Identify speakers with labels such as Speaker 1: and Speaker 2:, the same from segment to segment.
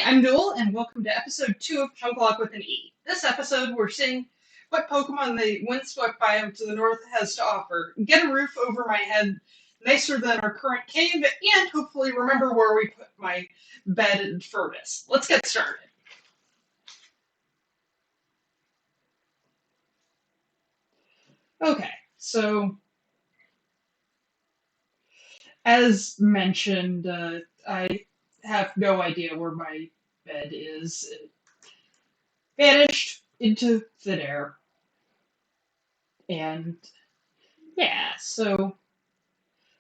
Speaker 1: I'm Newell, and welcome to episode 2 of ChunkLocke with an E. This episode, we're seeing what Pokemon the Windswept biome to the north has to offer, get a roof over my head nicer than our current cave, and hopefully remember where we put my bed and furnace. Let's get started. Okay, so as mentioned, I have no idea where my bed is. It vanished into thin air. And yeah, so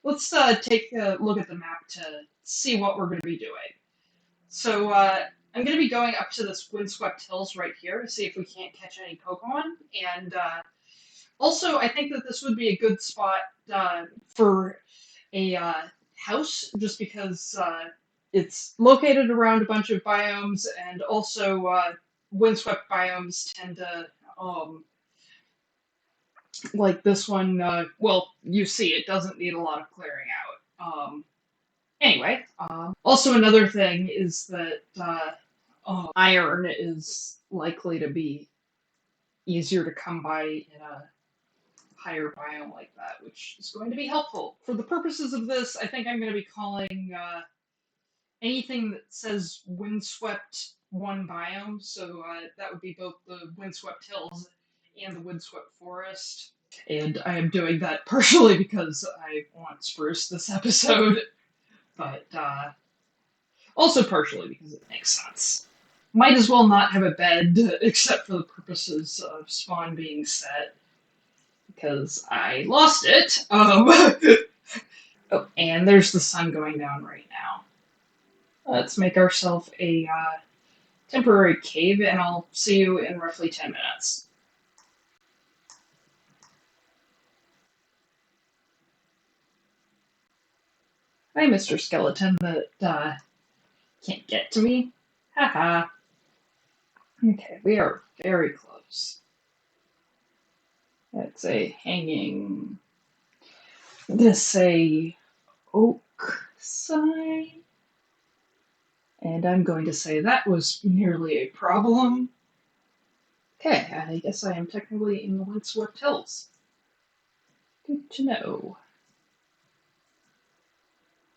Speaker 1: let's take a look at the map to see what we're going to be doing. So I'm going to be going up to this Windswept Hills right here to see if we can't catch any Pokemon. And also, I think that this would be a good spot for a house, just because it's located around a bunch of biomes, and also windswept biomes tend to, like this one, well, you see, it doesn't need a lot of clearing out. Anyway, also another thing is that iron is likely to be easier to come by in a higher biome like that, which is going to be helpful. For the purposes of this, I think I'm going to be calling anything that says windswept one biome, so that would be both the Windswept Hills and the Windswept Forest. And I am doing that partially because I want Spruce this episode, but also partially because it makes sense. Might as well not have a bed except for the purposes of spawn being set, because I lost it. Oh, and there's the sun going down right now. Let's make ourselves a temporary cave, and I'll see you in roughly 10 minutes. Hi, Mr. Skeleton that can't get to me. Haha. Okay, we are very close. That's a hanging, I'm gonna say oak sign. And I'm going to say that was merely a problem. Okay, I guess I am technically in the Windswept Hills. Good to know.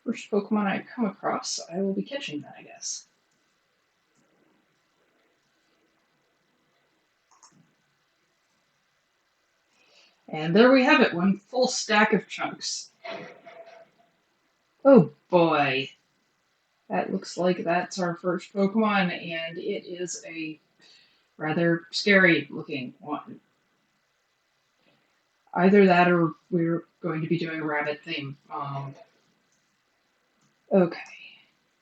Speaker 1: First Pokemon I come across, I will be catching that, I guess. And there we have it, one full stack of chunks. Oh boy. That looks like that's our first Pokemon, and it is a rather scary looking one. Either that or we're going to be doing a rabbit theme. Okay.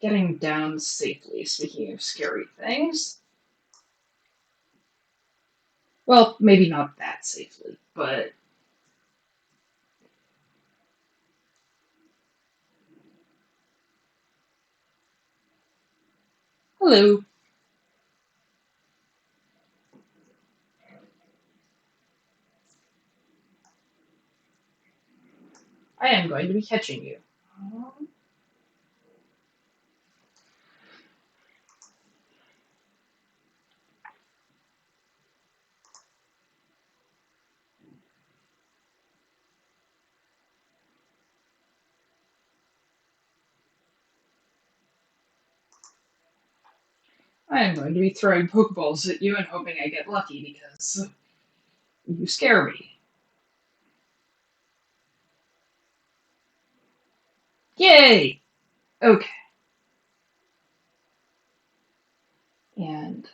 Speaker 1: Getting down safely, speaking of scary things. Well, maybe not that safely, but... Hello. I am going to be catching you. I am going to be throwing Pokeballs at you and hoping I get lucky because you scare me. Yay! Okay. And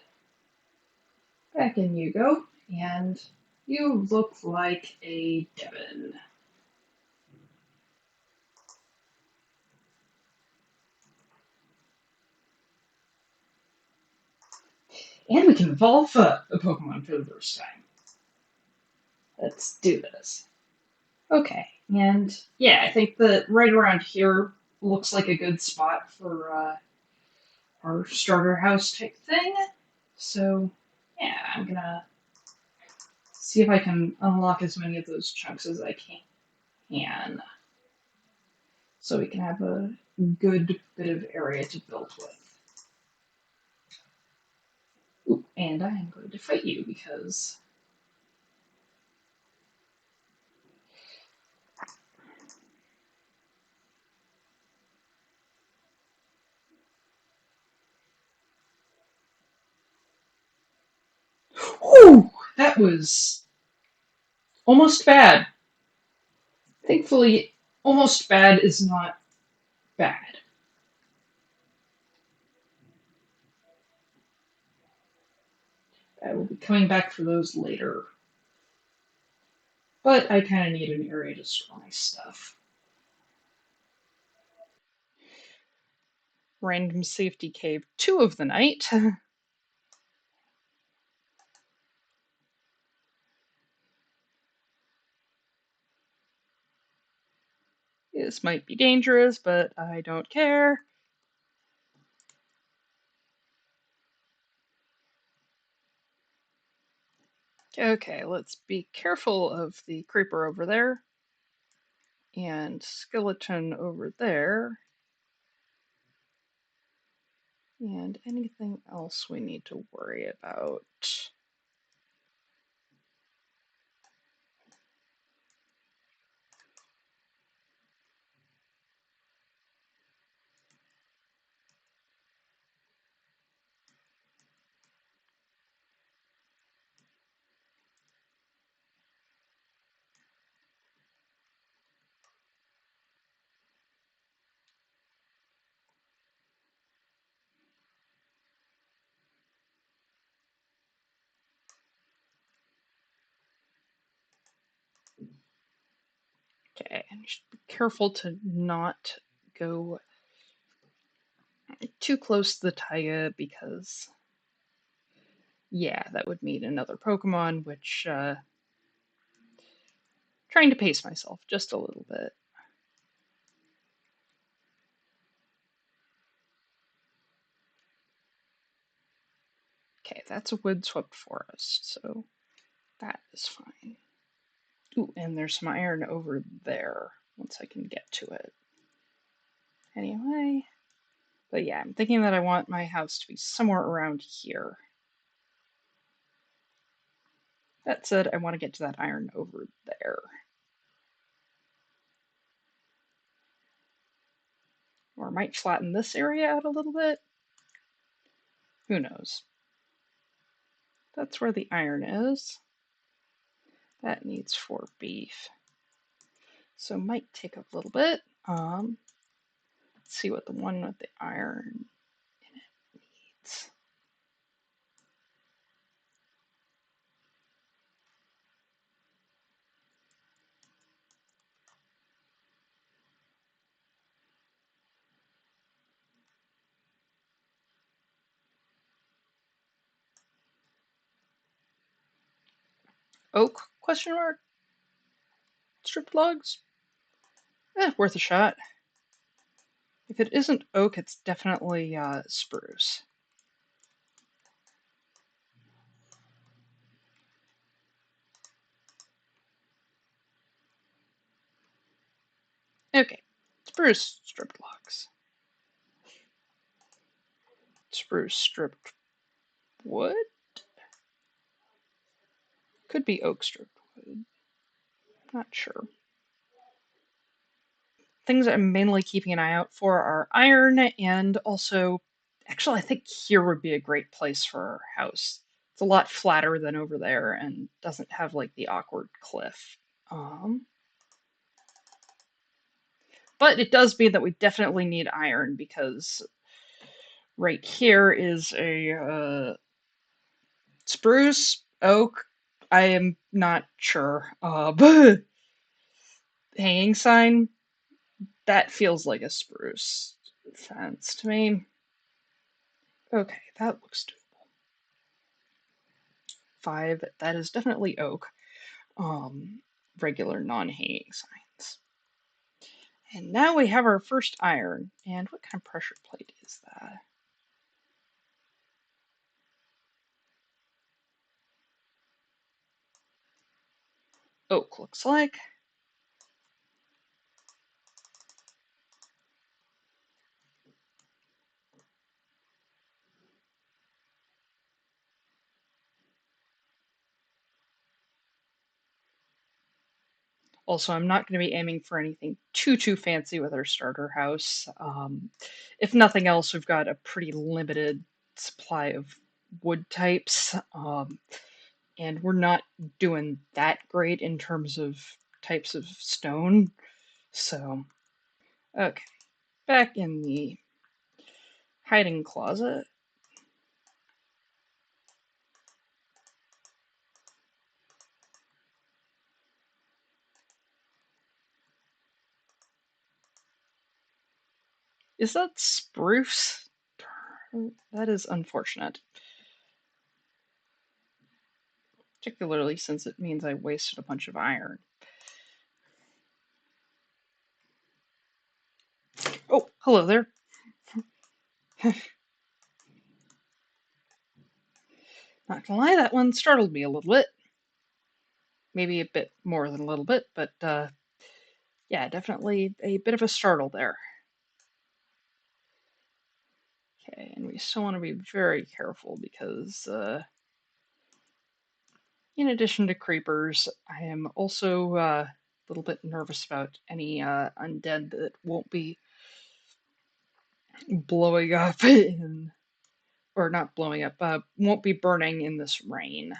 Speaker 1: back in you go. And you look like a Devon. And we can evolve a Pokemon for the first time. Let's do this. Okay, and yeah, I think that right around here looks like a good spot for our starter house type thing. So yeah, I'm gonna see if I can unlock as many of those chunks as I can. So we can have a good bit of area to build with. And I am going to fight you because... Whew! That was almost bad. Thankfully, almost bad is not bad. I will be coming back for those later. But I kind of need an area to store my stuff. Random safety cave 2 of the night. This might be dangerous, but I don't care. Okay, let's be careful of the creeper over there. And skeleton over there. And anything else we need to worry about? Okay, and you should be careful to not go too close to the taiga because, yeah, that would mean another Pokemon, which, trying to pace myself just a little bit. Okay, that's a windswept forest, so that is fine. Ooh, and there's some iron over there, once I can get to it. Anyway, but yeah, I'm thinking that I want my house to be somewhere around here. That said, I want to get to that iron over there. Or I might flatten this area out a little bit. Who knows? That's where the iron is. That needs 4 beef. So might take a little bit. Let's see what the one with the iron in it needs. Oak? Question mark? Stripped logs? Worth a shot. If it isn't oak, it's definitely spruce. Okay, spruce stripped logs. Spruce stripped wood? Could be oak stripped wood. Not sure. Things I'm mainly keeping an eye out for are iron and also, actually, I think here would be a great place for our house. It's a lot flatter than over there and doesn't have like the awkward cliff. But it does mean that we definitely need iron because right here is a spruce, oak. I am not sure. Hanging sign. That feels like a spruce fence to me. Okay, that looks doable. 5, that is definitely oak. Regular non-hanging signs. And now we have our first iron. And what kind of pressure plate is that? Oak looks like. Also, I'm not going to be aiming for anything too fancy with our starter house. If nothing else, we've got a pretty limited supply of wood types, and we're not doing that great in terms of types of stone. So, okay, back in the hiding closet. Is that spruce? That is unfortunate. Particularly since it means I wasted a bunch of iron. Oh, hello there. Not gonna lie, that one startled me a little bit. Maybe a bit more than a little bit, but yeah, definitely a bit of a startle there. Okay, and we still want to be very careful because in addition to creepers, I am also a little bit nervous about any undead that won't be blowing up in, or not blowing up, won't be burning in this rain.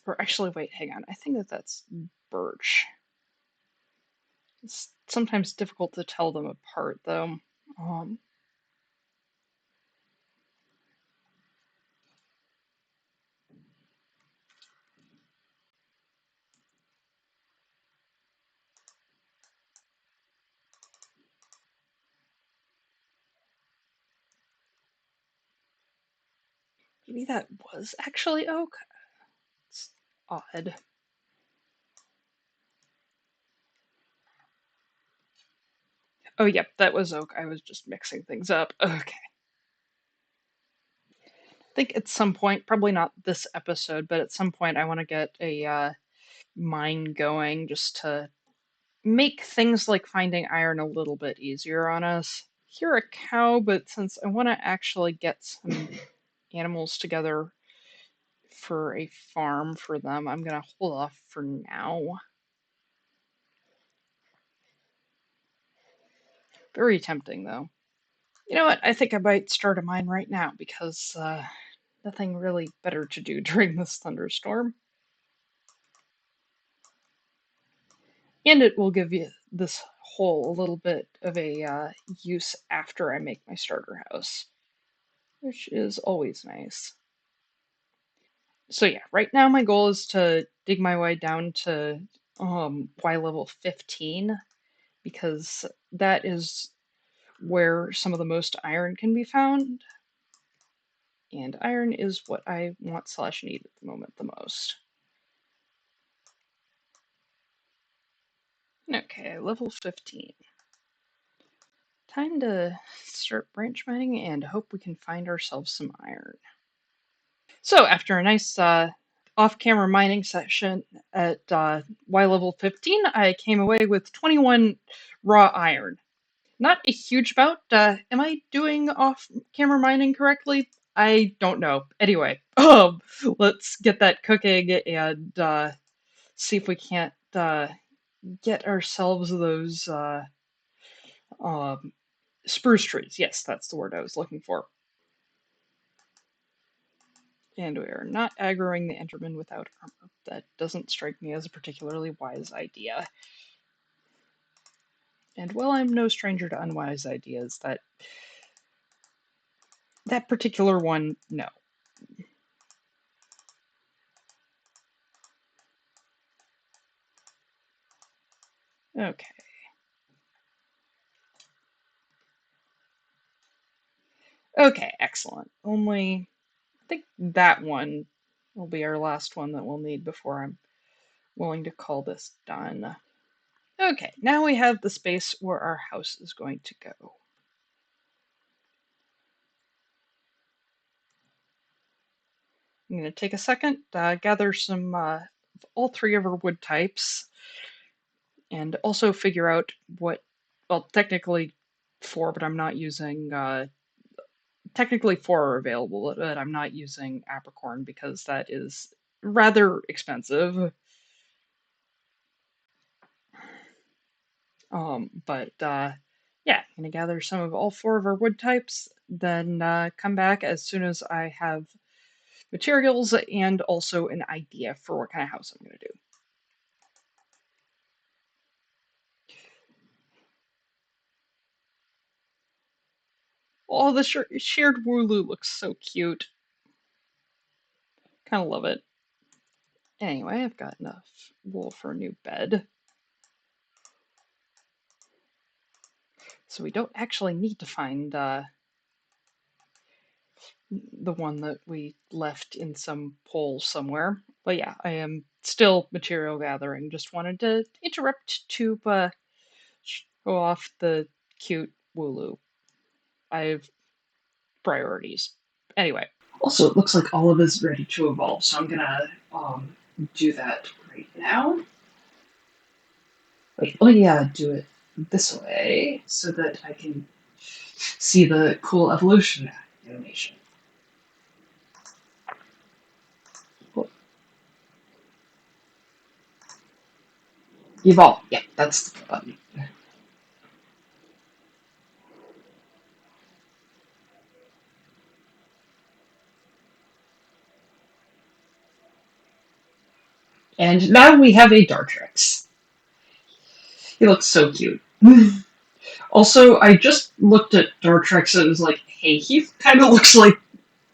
Speaker 1: Or actually, wait, hang on. I think that's birch. It's sometimes difficult to tell them apart, though. Um, Maybe that was actually oak. It's odd. Oh, yep, that was oak. I was just mixing things up. Okay. I think at some point, probably not this episode, but at some point, I want to get a mine going just to make things like finding iron a little bit easier on us. Hear a cow, but since I want to actually get some animals together for a farm for them, I'm going to hold off for now. Very tempting, though. You know what? I think I might start a mine right now because nothing really better to do during this thunderstorm. And it will give you this hole a little bit of a use after I make my starter house, which is always nice. So yeah, right now my goal is to dig my way down to Y level 15 because that is where some of the most iron can be found. And iron is what I want slash need at the moment the most. Okay, level 15. Time to start branch mining and hope we can find ourselves some iron. So after a nice off-camera mining session at Y level 15, I came away with 21 raw iron. Not a huge amount. Am I doing off-camera mining correctly? I don't know. Anyway, let's get that cooking and see if we can't get ourselves those um, spruce trees. Yes, that's the word I was looking for. And we are not aggroing the Enderman without armor. That doesn't strike me as a particularly wise idea. And while I'm no stranger to unwise ideas, that particular one, no. Okay. Okay, excellent. Only, I think that one will be our last one that we'll need before I'm willing to call this done. Okay, now we have the space where our house is going to go. I'm going to take a second, gather some all three of our wood types, and also figure out what, well, technically four, but I'm not using technically 4 are available, but I'm not using apricorn because that is rather expensive. But yeah, I'm gonna gather some of all 4 of our wood types, then come back as soon as I have materials and also an idea for what kind of house I'm gonna do. Oh, the shared wooloo looks so cute. Kind of love it. Anyway, I've got enough wool for a new bed. So we don't actually need to find the one that we left in some hole somewhere. But yeah, I am still material gathering. Just wanted to interrupt to show off the cute wooloo. I have priorities. Anyway. Also, it looks like Olive is ready to evolve, so I'm gonna do that right now. Wait, let me do it this way so that I can see the cool evolution animation. Cool. Evolve. Yeah, that's the button. And now we have a Dartrix. He looks so cute. Also, I just looked at Dartrix and was like, hey, he kind of looks like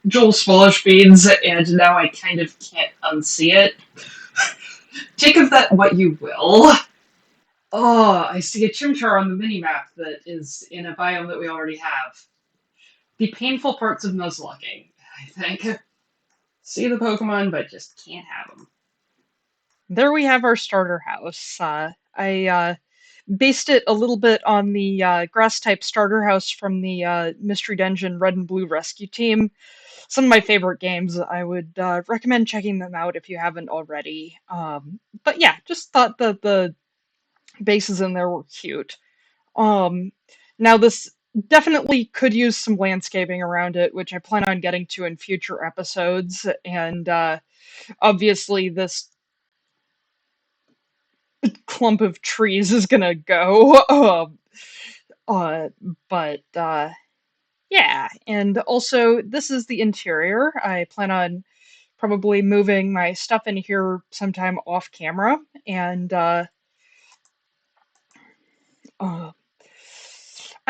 Speaker 1: Joel Smallish Beans, and now I kind of can't unsee it. Take of that what you will. Oh, I see a Chimchar on the minimap that is in a biome that we already have. The painful parts of Nuzlocking, I think. See the Pokemon, but just can't have them. There we have our starter house. I based it a little bit on the grass type starter house from the Mystery Dungeon Red and Blue Rescue Team. Some of my favorite games. I would recommend checking them out if you haven't already. But yeah, just thought that the bases in there were cute. Um, Now this definitely could use some landscaping around it, which I plan on getting to in future episodes. And obviously, this clump of trees is gonna go. Uh, but yeah, and also this is the interior. I plan on probably moving my stuff in here sometime off camera, and uh, I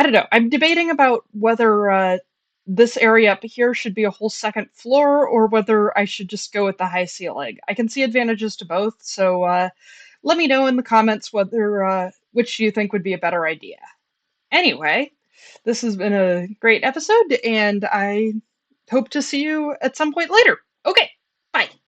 Speaker 1: don't know. I'm debating about whether this area up here should be a whole second floor or whether I should just go with the high ceiling. I can see advantages to both, so let me know in the comments whether which you think would be a better idea. Anyway, this has been a great episode, and I hope to see you at some point later. Okay.